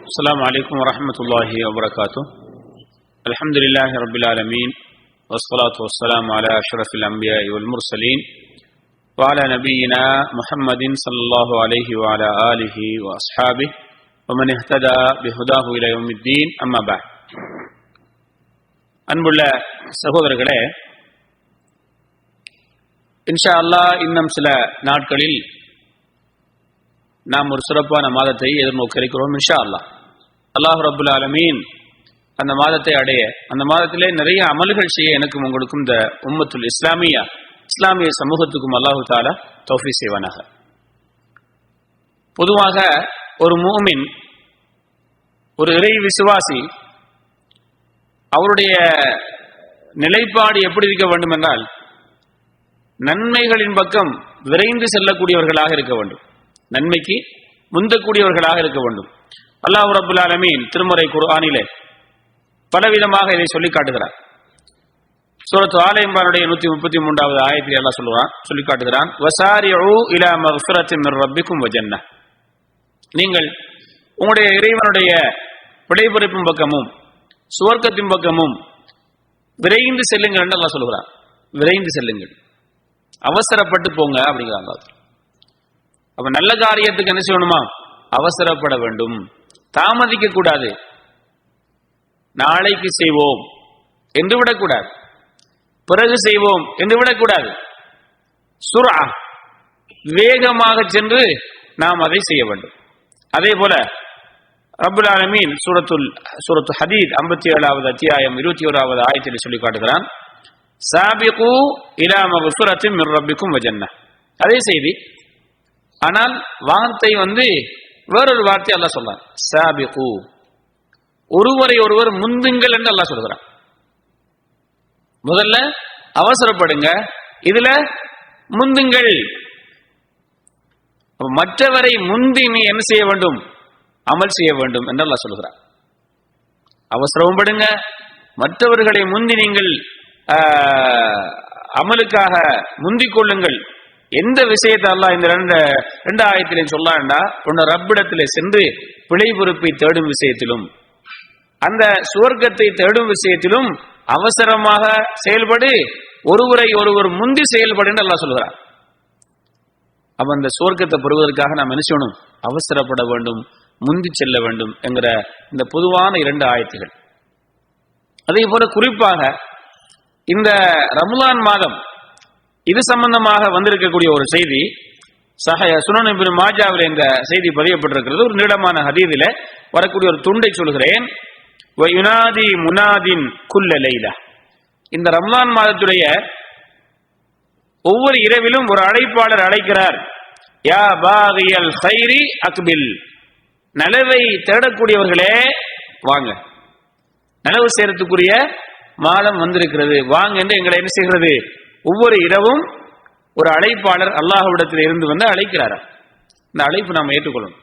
السلام عليكم ورحمة الله وبركاته. الحمد لله رب العالمين والصلاة والسلام على أشرف الأنبياء والمرسلين وعلى نبينا محمد صلى الله عليه وعلى آله وأصحابه ومن اهتدى بهداه إلى يوم الدين. أما بعد. அன்புள்ள சகோதரர்களே, இன்ஷா அல்லாஹ் இன்னும் சில நாட்களில் நாம் ஒரு சிறப்பான மாதத்தை எதிர்நோக்க இருக்கிறோம். இன்ஷா அல்லாஹ் அல்லாஹ் ரப்புல் ஆலமீன் அந்த மாதத்தை அடைய, அந்த மாதத்திலே நிறைய அமல்கள் செய்ய எனக்கும் உங்களுக்கும் இந்த உம்மத்துல் இஸ்லாமிய சமூகத்துக்கும் அல்லாஹு தஆலா தௌஃபீக் செய்வானாக. பொதுவாக ஒரு முஃமின், ஒரு இறை விசுவாசி, அவருடைய நிலைப்பாடு எப்படி இருக்க வேண்டும் என்றால், நன்மைகளின் பக்கம் விரைந்து செல்லக்கூடியவர்களாக இருக்க வேண்டும், நன்மைக்கு முந்தக்கூடியவர்களாக இருக்க வேண்டும். அல்லாஹ் ரப்புல் ஆலமீன் திருமறை குர்ஆனிலே பலவிதமாக இதை சொல்லி காட்டுகிறார். சூரத்து ஆல இம்ரானுடைய 133வது ஆயத்தில் அல்லாஹ் சொல்லி காட்டுகிறான், வசாரிஉ இலா மக்ஃபிரத்தின் மிர் ரப்பிக்கும் வ ஜன்னah. நீங்கள் உங்களுடைய இறைவனுடைய விடைபெறுப்பின் பக்கமும் சுவர்க்கத்தின் பக்கமும் விரைந்து செல்லுங்கள் என்று அல்லாஹ் சொல்கிறான். விரைந்து செல்லுங்கள், அவசரப்பட்டு போங்க அப்படிங்கிறாங்க. அப்ப நல்ல காரியத்துக்கு என்ன செய்யணுமா? அவசரப்பட வேண்டும், தாமதிக்க கூடாது. நாளைக்கு செய்வோம் என்று விடக்கூடாது, பிறகு செய்வோம் என்று விடக்கூடாது. சுர்ஆ, வேகமாக சென்று நாம் அதை செய்ய வேண்டும். அதே போல ரப்புல் ஆலமீன் சூரத்து ஹதீத் 57வது அத்தியாயம் 21வது ஆயத்தில் சொல்லி காட்டுகிறான், சாபிகு இலா மக்ஃபிரத்தின் மிர் ரப்பிக்கும் வ ஜன்னah. அதே செய்தி, ஆனால் வார்த்தை வேறொரு வார்த்தை அல்லாஹ் சொல்றான், சாபிகு, ஒருவரை ஒருவர் முந்துங்கள் என்று அல்லாஹ் சொல்கிறான். முதல்ல அவசரப்படுங்க, இதுல முந்துங்கள். மற்றவரை முந்தி நீ என்ன செய்ய வேண்டும்? அமல் செய்ய வேண்டும் என்று அல்லாஹ் சொல்கிறான். அவசரமும் படுங்க, மற்றவர்களை முந்தி நீங்கள் அமலுக்காக முந்திக் கொள்ளுங்கள். எந்த விஷயத்தை அல்லாஹ் இந்த ரெண்டு ஆயத்திலே சொல்லாண்டா, உன்ன ரப்பிடத்திலே சென்று பிழை பொறுப்பை தேடும் விஷயத்திலும் அந்த சுவர்க்கத்தை தேடும் விஷயத்திலும் அவசரமாக செயல்படு, ஒருவரை ஒருவர் முந்தி செயல்படு என்று அல்லாஹ் சொல்கிறார். அப்ப அந்த சுவர்க்கத்தை பெறுவதற்காக நாம் என்ன செய்யணும்? அவசரப்பட வேண்டும், முந்தி செல்ல வேண்டும் என்கிற இந்த பொதுவான 2 ஆயத்துகள். அதே போல குறிப்பாக இந்த ரமலான் மாதம் இது சம்பந்தமாக வந்திருக்கக்கூடிய ஒரு செய்தி சுனன் இப்னு மாஜாவில் இந்த செய்தி பதியப்பட்டிருக்கிறது. ஒரு நீளமான ஹதீஸில வரக்கூடிய ஒரு துண்டை சொல்கிறேன். வயுனாதி முனாதின் குல்ல லைலா. இந்த ரமலான் மாதத்துடைய ஒவ்வொரு இரவிலும் ஒரு அழைப்பாளர் அழைக்கிறார், யா பாகியல் கைரி அக்பில். நலவை தேடக்கூடியவர்களே வாங்க, நலவு சேரத்துக்குரிய மாதம் வந்திருக்கிறது, வாங்க என்று எங்களை என்ன செய்கிறது? ஒவ்வொரு இரவும் ஒரு அழைப்பாளர் அல்லாஹ்விடத்தில் இருந்து அழைக்கிறாரா. இந்த அழைப்பு நாம் ஏற்றுக்கொள்ளணும்.